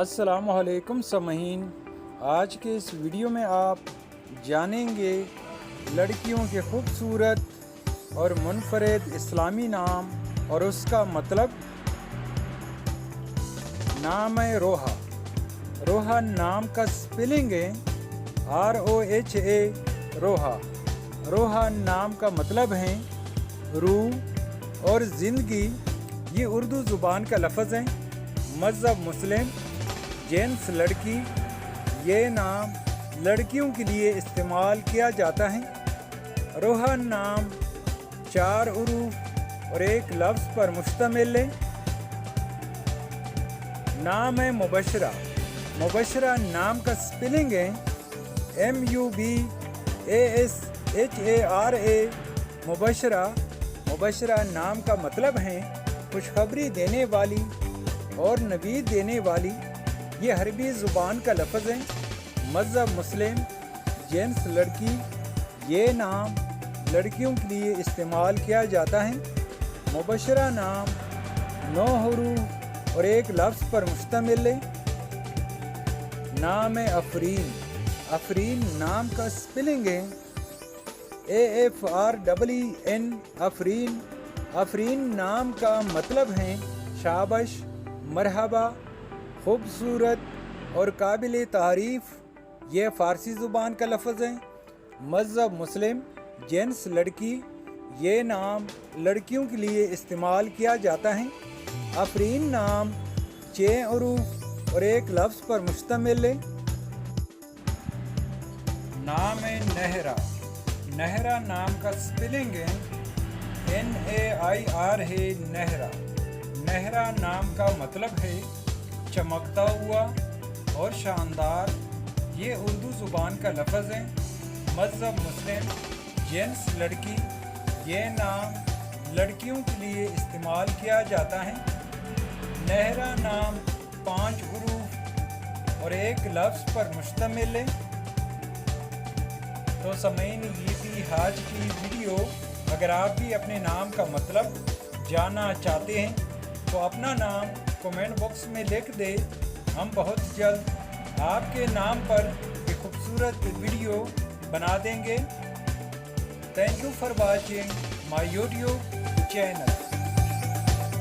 السلام علیکم سامعین، آج کے اس ویڈیو میں آپ جانیں گے لڑکیوں کے خوبصورت اور منفرد اسلامی نام اور اس کا مطلب۔ نام ہے روحا۔ روحا نام کا سپیلنگ ہے ROHA، روحا۔ روحا نام کا مطلب ہے روح اور زندگی۔ یہ اردو زبان کا لفظ ہے۔ مذہب مسلم، جنس لڑکی۔ یہ نام لڑکیوں کے لیے استعمال کیا جاتا ہے۔ روحا نام 4 حروف اور ایک لفظ پر مشتمل ہے۔ نام ہے مبشرہ۔ مبشرہ نام کا سپیلنگ ہے MUBASHARA، مبشرہ۔ مبشرہ نام کا مطلب ہے خوشخبری دینے والی اور نوید دینے والی۔ یہ عربی زبان کا لفظ ہے۔ مذہب مسلم، جنس لڑکی۔ یہ نام لڑکیوں کے لیے استعمال کیا جاتا ہے۔ مبشرہ نام 9 حروف اور ایک لفظ پر مشتمل ہے۔ نام ہے افرین۔ افرین نام کا سپیلنگ ہے AFREEN، افرین۔ افرین نام کا مطلب ہے شابش، مرحبا، خوبصورت اور قابل تعریف۔ یہ فارسی زبان کا لفظ ہے۔ مذہب مسلم، جنس لڑکی۔ یہ نام لڑکیوں کے لیے استعمال کیا جاتا ہے۔ افرین نام 6 حروف اور ایک لفظ پر مشتمل ہے۔ نام ہے نہرہ۔ نہرہ نام کا سپیلنگ ہے NAIRA، نہرہ۔ نہرہ نام کا مطلب ہے چمکتا ہوا اور شاندار۔ یہ اردو زبان کا لفظ ہے۔ مذہب مسلم، جنس لڑکی۔ یہ نام لڑکیوں کے لیے استعمال کیا جاتا ہے۔ نہرہ نام 5 حروف اور ایک لفظ پر مشتمل ہے۔ تو سامعین، یہ تھی آج کی ویڈیو۔ اگر آپ بھی اپنے نام کا مطلب جاننا چاہتے ہیں تو اپنا نام کومنٹ باکس میں لکھ دیں۔ ہم بہت جلد آپ کے نام پر ایک خوبصورت ویڈیو بنا دیں گے۔ Thank you for watching my YouTube channel.